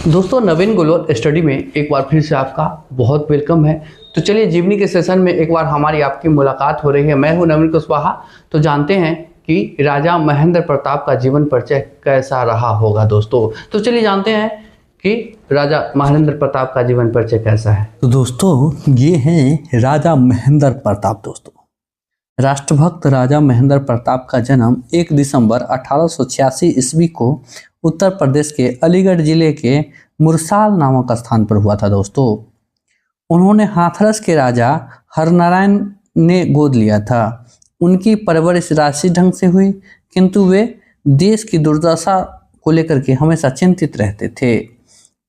दोस्तों नवीन global study में एक बार फिर से आपका बहुत वेलकम है। तो चलिए जीवनी के सेशन में एक बार हमारी आपकी मुलाकात हो रही है। मैं हूं नवीन कुशवाहा। तो जानते हैं कि राजा महेंद्र प्रताप का जीवन परिचय कैसा रहा होगा दोस्तों। तो चलिए जानते हैं कि राजा महेंद्र प्रताप का जीवन परिचय कैसा है। तो दोस्तों ये हैं राजा महेंद्र प्रताप। दोस्तों राष्ट्रभक्त राजा महेंद्र प्रताप का जन्म 1 दिसंबर 1886 ईस्वी को उत्तर प्रदेश के अलीगढ़ जिले के मुरसाल नामक स्थान पर हुआ था। दोस्तों उन्होंने हाथरस के राजा हरनारायण ने गोद लिया था। उनकी परवरिश राजसी ढंग से हुई, किंतु वे देश की दुर्दशा को लेकर के हमेशा चिंतित रहते थे।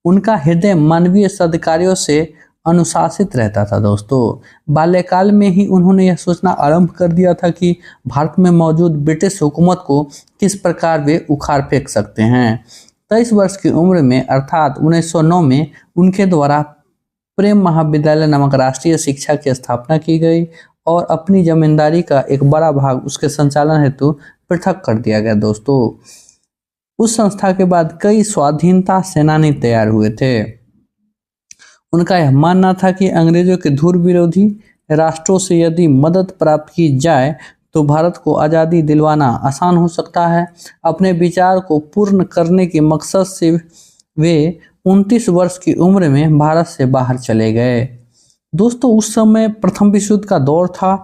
उनका हृदय मानवीय सद्कार्यों से अनुशासित रहता था। दोस्तों बाल्यकाल में ही उन्होंने यह सोचना आरंभ कर दिया था कि भारत में मौजूद ब्रिटिश हुकूमत को किस प्रकार वे उखाड़ फेंक सकते हैं। 23 वर्ष की उम्र में अर्थात 1909 में उनके द्वारा प्रेम महाविद्यालय नामक राष्ट्रीय शिक्षा की स्थापना की गई और अपनी जमींदारी का एक बड़ा भाग उसके संचालन हेतु पृथक कर दिया गया। दोस्तों उस संस्था के बाद कई स्वाधीनता सेनानी तैयार हुए थे। उनका यह मानना था कि अंग्रेजों के धुर विरोधी राष्ट्रों से यदि मदद प्राप्त की जाए तो भारत को आज़ादी दिलवाना आसान हो सकता है। अपने विचार को पूर्ण करने के मकसद से वे 29 वर्ष की उम्र में भारत से बाहर चले गए। दोस्तों उस समय प्रथम विश्व युद्ध का दौर था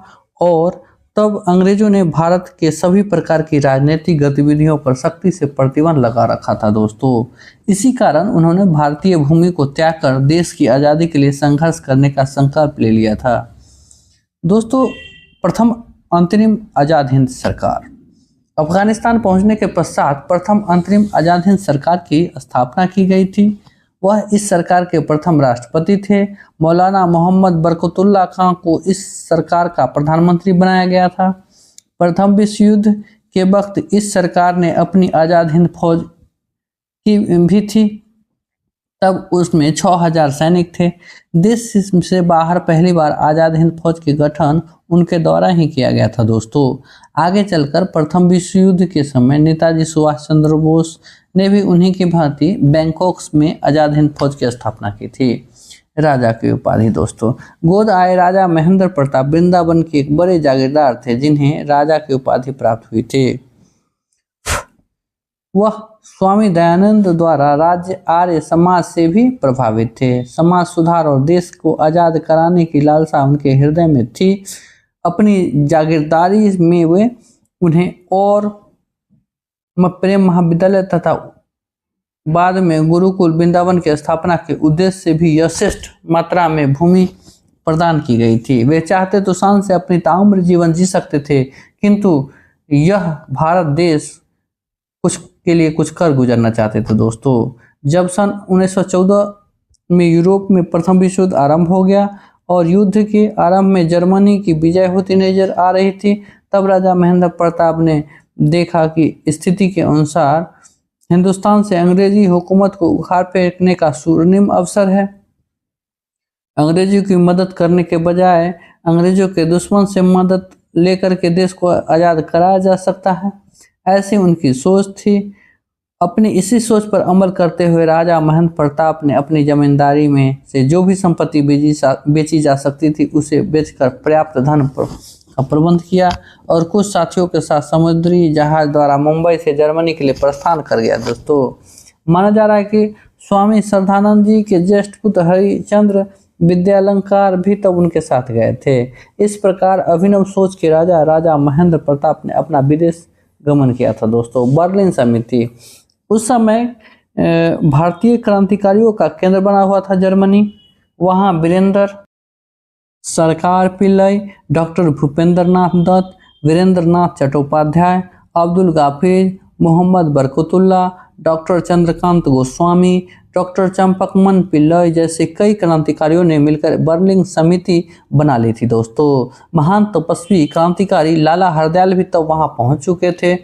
और तब अंग्रेजों ने भारत के सभी प्रकार की राजनीतिक गतिविधियों पर सख्ती से प्रतिबंध लगा रखा था। दोस्तों इसी कारण उन्होंने भारतीय भूमि को त्याग कर देश की आज़ादी के लिए संघर्ष करने का संकल्प ले लिया था। दोस्तों प्रथम अंतरिम आज़ाद हिंद सरकार। अफगानिस्तान पहुंचने के पश्चात प्रथम अंतरिम आज़ाद हिंद सरकार की स्थापना की गई थी। वह इस सरकार के प्रथम राष्ट्रपति थे। मौलाना मोहम्मद बरकतुल्लाह खां को इस सरकार का प्रधानमंत्री बनाया गया था। प्रथम विश्व युद्ध के वक्त इस सरकार ने अपनी आज़ाद हिंद फौज की भी थी। तब उसमें 6000 सैनिक थे। देश से बाहर पहली बार आज़ाद हिंद फौज के गठन उनके द्वारा ही किया गया था। दोस्तों आगे चलकर प्रथम विश्व युद्ध के समय नेताजी सुभाष चंद्र बोस ने भी उन्हीं की भांति बैंकॉक में आज़ाद हिंद फौज की स्थापना की थी। राजा की उपाधि। दोस्तों गोद आए राजा महेंद्र प्रताप वृंदावन के एक बड़े जागीरदार थे जिन्हें राजा की उपाधि प्राप्त हुई थी। वह स्वामी दयानंद द्वारा राज्य आर्य समाज से भी प्रभावित थे। समाज सुधार और देश को आज़ाद कराने की लालसा उनके हृदय में थी। अपनी जागीरदारी में वे उन्हें और प्रेम महाविद्यालय तथा बाद में गुरुकुल वृंदावन की स्थापना के उद्देश्य से भी यथेष्ट मात्रा में भूमि प्रदान की गई थी। वे चाहते तो शान से अपनी ताउम्र जीवन जी सकते थे, किंतु यह भारत देश कुछ के लिए कुछ कर गुजरना चाहते थे। दोस्तों जब सन 1914 में यूरोप में प्रथम विश्व युद्ध आरंभ हो गया और युद्ध के आरंभ में जर्मनी की विजय होती नजर आ रही थी, तब राजा महेंद्र प्रताप ने देखा कि स्थिति के अनुसार हिंदुस्तान से अंग्रेजी हुकूमत को उखाड़ फेंकने का स्वर्णिम अवसर है। अंग्रेजों की मदद करने के बजाय अंग्रेजों के दुश्मन से मदद लेकर के देश को आज़ाद कराया जा सकता है, ऐसी उनकी सोच थी। अपनी इसी सोच पर अमल करते हुए राजा महेंद्र प्रताप ने अपनी जमींदारी में से जो भी संपत्ति बेची जा सकती थी उसे बेचकर पर्याप्त धन का प्रबंध किया और कुछ साथियों के साथ समुद्री जहाज द्वारा मुंबई से जर्मनी के लिए प्रस्थान कर गया। दोस्तों माना जा रहा है कि स्वामी श्रद्धानंद जी के ज्येष्ठ पुत्र हरिश्चंद्र विद्यालंकार भी तब उनके साथ गए थे। इस प्रकार अभिनव सोच के राजा महेंद्र प्रताप ने अपना विदेश गमन किया था। दोस्तों बर्लिन समिति उस समय भारतीय क्रांतिकारियों का केंद्र बना हुआ था जर्मनी। वहाँ वीरेंद्र सरकार पिल्लई, डॉक्टर भूपेंद्र नाथ दत्त, वीरेंद्र नाथ चट्टोपाध्याय, अब्दुल गाफिर, मोहम्मद बरकतुल्लाह, डॉक्टर चंद्रकांत गोस्वामी, डॉक्टर चंपकमन पिल्लई जैसे कई क्रांतिकारियों ने मिलकर बर्लिन समिति बना ली थी। दोस्तों महान तपस्वी क्रांतिकारी लाला हरदयाल भी तब वहां पहुंच चुके थे।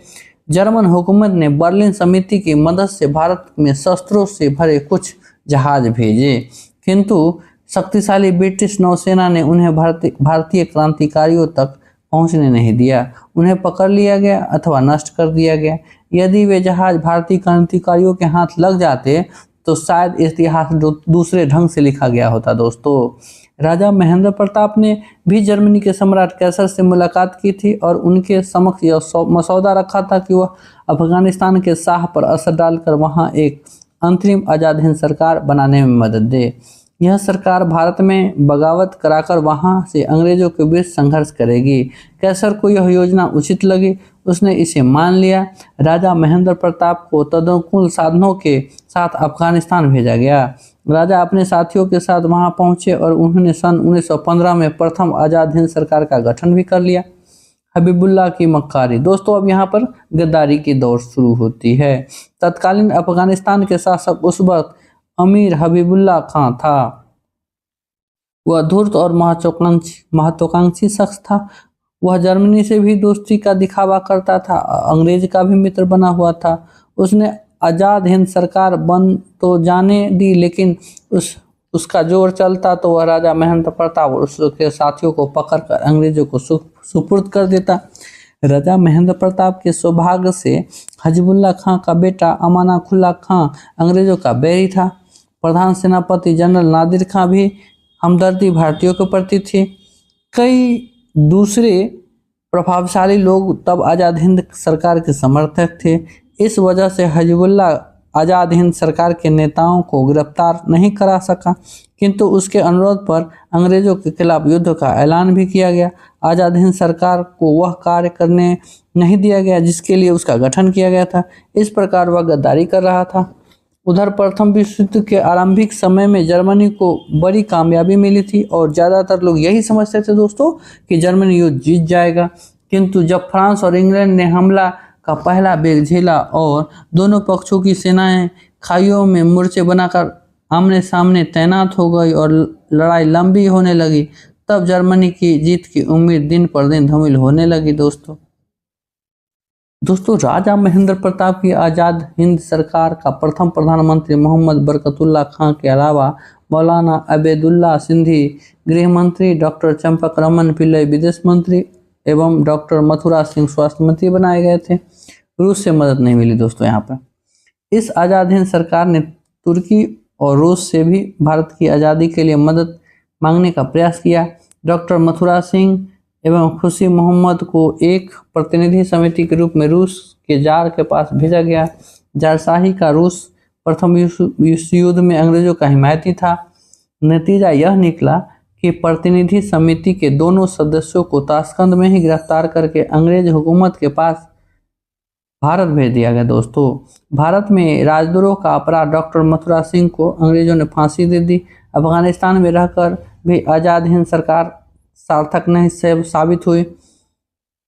जर्मन हुकूमत ने बर्लिन समिति की मदद से भारत में शस्त्रों से भरे कुछ जहाज भेजे, किंतु शक्तिशाली ब्रिटिश नौसेना ने उन्हें भारतीय क्रांतिकारियों तक पहुंचने नहीं दिया। उन्हें पकड़ लिया गया अथवा नष्ट कर दिया गया। यदि वे जहाज भारतीय क्रांतिकारियों के हाथ लग जाते तो शायद इतिहास दूसरे ढंग से लिखा गया होता दोस्तों। राजा महेंद्र प्रताप ने भी जर्मनी के सम्राट कैसर से मुलाकात की थी और उनके समक्ष यह मसौदा रखा था कि वह अफगानिस्तान के शाह पर असर डालकर वहां एक अंतरिम आजाद हिंद सरकार बनाने में मदद दे। यह सरकार भारत में बगावत कराकर वहां से अंग्रेजों के बीच संघर्ष करेगी। कैसर को यह योजना उचित लगी, उसने इसे मान लिया। राजा महेंद्र प्रताप को तदनुकूल साधनों के साथ अफगानिस्तान भेजा गया। राजा अपने साथियों के साथ वहां पहुंचे और उन्होंने सन 1915 में प्रथम आजाद हिंद सरकार का गठन भी कर लिया। हबीबुल्लाह की मक्कारी दोस्तों, अब यहाँ पर गद्दारी की दौर शुरू होती है। तत्कालीन अफगानिस्तान के शासक उस वक्त अमीर हबीबुल्लाह खां था। वह धूर्त और महत्वाकांक्षी शख्स था। वह जर्मनी से भी दोस्ती का दिखावा करता था, अंग्रेज का भी मित्र बना हुआ था। उसने आजाद हिंद सरकार बन तो जाने दी, लेकिन उसका जोर चलता तो वह राजा महेंद्र प्रताप और उसके साथियों को पकड़कर अंग्रेजों को सुपुर्द कर देता। राजा महेंद्र प्रताप के सौभाग्य से हबीबुल्लाह खां का बेटा अमानुल्लाह खां अंग्रेजों का बैरी था। प्रधान सेनापति जनरल नादिर खां भी हमदर्दी भारतीयों के प्रति थे। कई दूसरे प्रभावशाली लोग तब आज़ाद हिंद सरकार के समर्थक थे। इस वजह से हबीबुल्लाह आज़ाद हिंद सरकार के नेताओं को गिरफ्तार नहीं करा सका, किंतु उसके अनुरोध पर अंग्रेजों के खिलाफ युद्ध का ऐलान भी किया गया। आज़ाद हिंद सरकार को वह कार्य करने नहीं दिया गया जिसके लिए उसका गठन किया गया था। इस प्रकार वह गद्दारी कर रहा था। उधर प्रथम विश्व युद्ध के आरंभिक समय में जर्मनी को बड़ी कामयाबी मिली थी और ज़्यादातर लोग यही समझते थे दोस्तों कि जर्मनी युद्ध जीत जाएगा। किंतु जब फ्रांस और इंग्लैंड ने हमला का पहला बेग झेला और दोनों पक्षों की सेनाएं खाइयों में मोर्चे बनाकर आमने सामने तैनात हो गई और लड़ाई लंबी होने लगी, तब जर्मनी की जीत की उम्मीद दिन पर दिन धूमिल होने लगी। दोस्तों राजा महेंद्र प्रताप की आज़ाद हिंद सरकार का प्रथम प्रधानमंत्री मोहम्मद बरकतुल्लाह खां के अलावा मौलाना अबेदुल्ला सिंधी गृह मंत्री, डॉक्टर चंपकरमन पिल्लई विदेश मंत्री एवं डॉक्टर मथुरा सिंह स्वास्थ्य मंत्री बनाए गए थे। रूस से मदद नहीं मिली दोस्तों। यहाँ पर इस आज़ाद हिंद सरकार ने तुर्की और रूस से भी भारत की आज़ादी के लिए मदद मांगने का प्रयास किया। डॉक्टर मथुरा सिंह एवं खुशी मोहम्मद को एक प्रतिनिधि समिति के रूप में रूस के जार के पास भेजा गया। जारशाही का रूस प्रथम विश्व युद्ध में अंग्रेजों का हिमायती था। नतीजा यह निकला कि प्रतिनिधि समिति के दोनों सदस्यों को ताशकंद में ही गिरफ्तार करके अंग्रेज हुकूमत के पास भारत भेज दिया गया। दोस्तों भारत में राजद्रोह का अपराध डॉक्टर मथुरा सिंह को अंग्रेजों ने फांसी दे दी। अफगानिस्तान में रहकर भी आज़ाद हिंद सरकार सार्थक नहीं साबित हुई।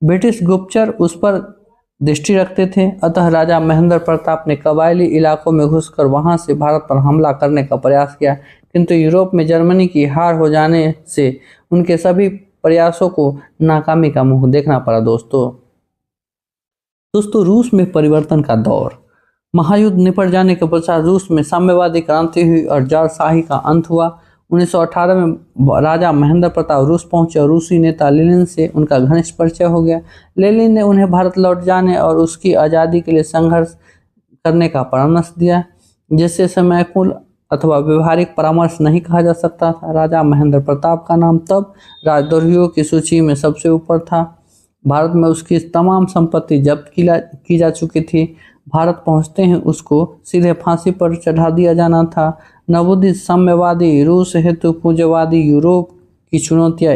ब्रिटिश गुप्तचर उस पर दृष्टि रखते थे, अतः राजा महेंद्र प्रताप ने कबायली इलाकों में घुसकर वहां से भारत पर हमला करने का प्रयास किया, किंतु यूरोप में जर्मनी की हार हो जाने से उनके सभी प्रयासों को नाकामी का मुंह देखना पड़ा। दोस्तों रूस में परिवर्तन का दौर। महायुद्ध निपट जाने के पश्चात रूस में साम्यवादी क्रांति हुई और जारशाही का अंत हुआ। 1918 में राजा महेंद्र प्रताप रूस पहुंचे और रूसी नेता लेनिन से उनका घनिष्ठ परिचय हो गया। लेनिन ने उन्हें भारत लौट जाने और उसकी आज़ादी के लिए संघर्ष करने का परामर्श दिया, जिससे समयकुल अथवा व्यवहारिक परामर्श नहीं कहा जा सकता था। राजा महेंद्र प्रताप का नाम तब राजद्रोहियों की सूची में सबसे ऊपर था। भारत में उसकी तमाम संपत्ति जब्त की जा चुकी थी। भारत पहुंचते ही उसको सीधे फांसी पर चढ़ा दिया जाना था। नवोदित साम्यवादी रूस हेतु पूंजवादी यूरोप की चुनौतियाँ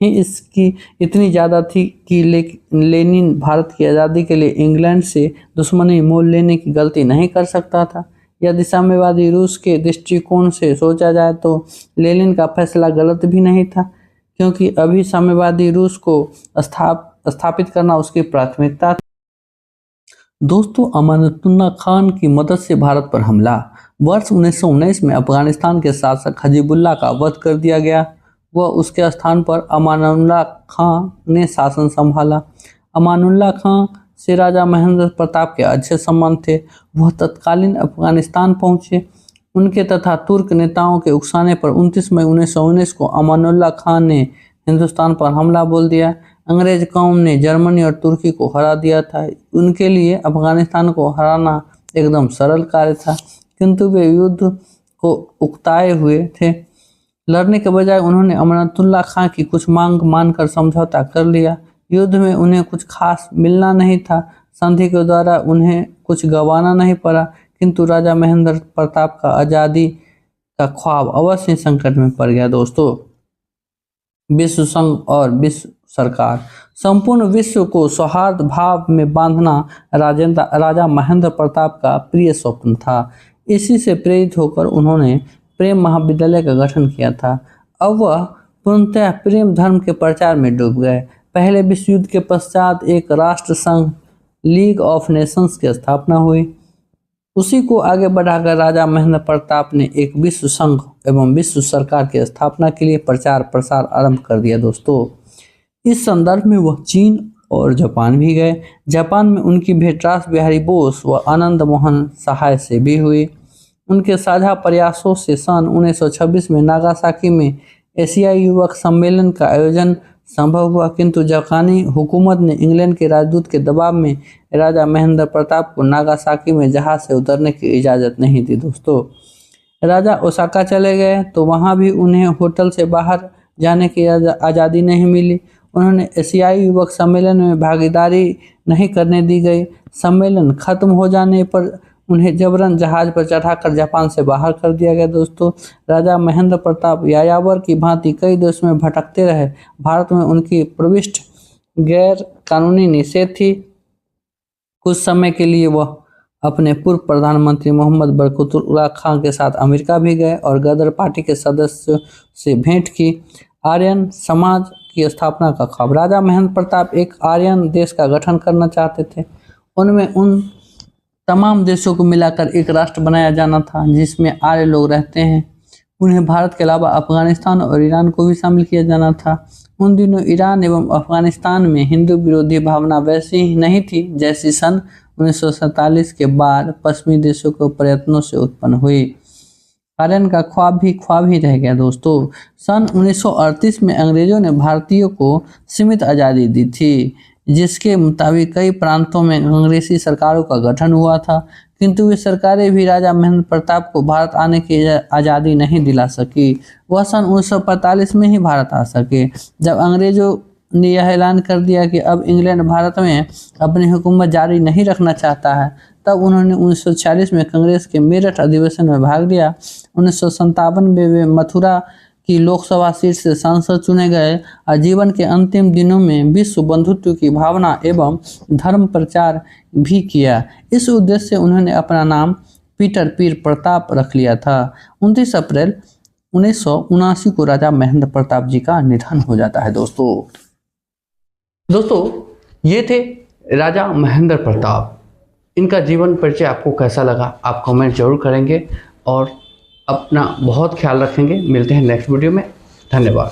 ही इसकी इतनी ज़्यादा थी कि लेनिन भारत की आज़ादी के लिए इंग्लैंड से दुश्मनी मोल लेने की गलती नहीं कर सकता था। यदि साम्यवादी रूस के दृष्टिकोण से सोचा जाए तो लेनिन का फैसला गलत भी नहीं था, क्योंकि अभी साम्यवादी रूस को स्थापित करना उसकी प्राथमिकता थी। दोस्तों अमानुल्लाह खान की मदद से भारत पर हमला। वर्ष 1919 में अफगानिस्तान के शासक हबीबुल्लाह का वध कर दिया गया। वह उसके स्थान पर अमानुल्लाह खान ने शासन संभाला। अमानुल्लाह खान से राजा महेंद्र प्रताप के अच्छे संबंध थे। वह तत्कालीन अफगानिस्तान पहुंचे। उनके तथा तुर्क नेताओं के उकसाने पर 29 मई 1919 को अमानुल्लाह खान ने हिंदुस्तान पर हमला बोल दिया। अंग्रेज कौम ने जर्मनी और तुर्की को हरा दिया था। उनके लिए अफगानिस्तान को हराना एकदम सरल कार्य था, किंतु वे युद्ध को उकताए हुए थे। लड़ने के बजाय उन्होंने अमानतुल्लाह खां की कुछ मांग मानकर समझौता कर लिया। युद्ध में उन्हें कुछ खास मिलना नहीं था, संधि के द्वारा उन्हें कुछ गंवाना नहीं पड़ा, किंतु राजा महेंद्र प्रताप का आज़ादी का ख्वाब अवश्य संकट में पड़ गया। दोस्तों, विश्व संघ और विश्व सरकार, संपूर्ण विश्व को सौहार्द भाव में बांधना राजा महेंद्र प्रताप का प्रिय स्वप्न था। इसी से प्रेरित होकर उन्होंने प्रेम महाविद्यालय का गठन किया था। अब वह पूर्णतः प्रेम धर्म के प्रचार में डूब गए। पहले विश्व युद्ध के पश्चात एक राष्ट्र संघ लीग ऑफ नेशंस की स्थापना हुई। उसी को आगे बढ़ाकर राजा महेंद्र प्रताप ने एक विश्व संघ एवं विश्व सरकार की स्थापना के लिए प्रचार प्रसार आरंभ कर दिया। दोस्तों, इस संदर्भ में वह चीन और जापान भी गए। जापान में उनकी भेंट रास बिहारी बोस व आनंद मोहन सहाय से भी हुई। उनके साझा प्रयासों से सन 1926 में नागासाकी में एशियाई युवक सम्मेलन का आयोजन संभव हुआ, किंतु जापानी हुकूमत ने इंग्लैंड के राजदूत के दबाव में राजा महेंद्र प्रताप को नागासाकी में जहाज से उतरने की इजाज़त नहीं दी। दोस्तों, राजा ओसाका चले गए तो वहां भी उन्हें होटल से बाहर जाने की आज़ादी नहीं मिली। उन्होंने एशियाई युवक सम्मेलन में भागीदारी नहीं करने दी गई। सम्मेलन खत्म हो जाने पर उन्हें जबरन जहाज पर चढ़ाकर जापान से बाहर कर दिया गया। दोस्तों, राजा महेंद्र प्रताप यायावर की भांति कई देशों में भटकते रहे। भारत में उनकी प्रविष्ट गैर कानूनी निषेध थी। कुछ समय के लिए वह अपने पूर्व प्रधानमंत्री मोहम्मद बरकतुल्लाह खां के साथ अमेरिका भी गए और गदर पार्टी के सदस्यों से भेंट की। आर्यन समाज की स्थापना का ख्वाब, राजा महेंद्र प्रताप एक आर्यन देश का गठन करना चाहते थे। उनमें उन तमाम देशों को मिलाकर एक राष्ट्र बनाया जाना था जिसमें आर्य लोग रहते हैं। उन्हें भारत के अलावा अफगानिस्तान और ईरान को भी शामिल किया जाना था। उन दिनों ईरान एवं अफगानिस्तान में हिंदू विरोधी भावना वैसी ही नहीं थी जैसी सन 1947 के बाद पश्चिमी देशों के प्रयत्नों से उत्पन्न हुई। आर्यन का ख्वाब ही रह गया। दोस्तों, सन 1938 में अंग्रेजों ने भारतीयों को सीमित आज़ादी दी थी, जिसके मुताबिक कई प्रांतों में कांग्रेसी सरकारों का गठन हुआ था, किंतु वे सरकारें भी राजा महेंद्र प्रताप को भारत आने की आज़ादी नहीं दिला सकी। वह सन 1945 में ही भारत आ सके, जब अंग्रेजों ने यह ऐलान कर दिया कि अब इंग्लैंड भारत में अपनी हुकूमत जारी नहीं रखना चाहता है। तब उन्होंने 1946 में कांग्रेस के मेरठ अधिवेशन में भाग लिया। 1957 में वे मथुरा की लोकसभा सीट से सांसद चुने गए और जीवन के अंतिम दिनों में विश्व बंधुत्व की भावना एवं धर्म प्रचार भी किया। इस उद्देश्य से उन्होंने अपना नाम पीटर पीर प्रताप रख लिया था। 29 अप्रैल 1979 को राजा महेंद्र प्रताप जी का निधन हो जाता है। दोस्तों, ये थे राजा महेंद्र प्रताप। इनका जीवन परिचय आपको कैसा लगा आप कमेंट जरूर करेंगे और अपना बहुत ख्याल रखेंगे। मिलते हैं नेक्स्ट वीडियो में। धन्यवाद।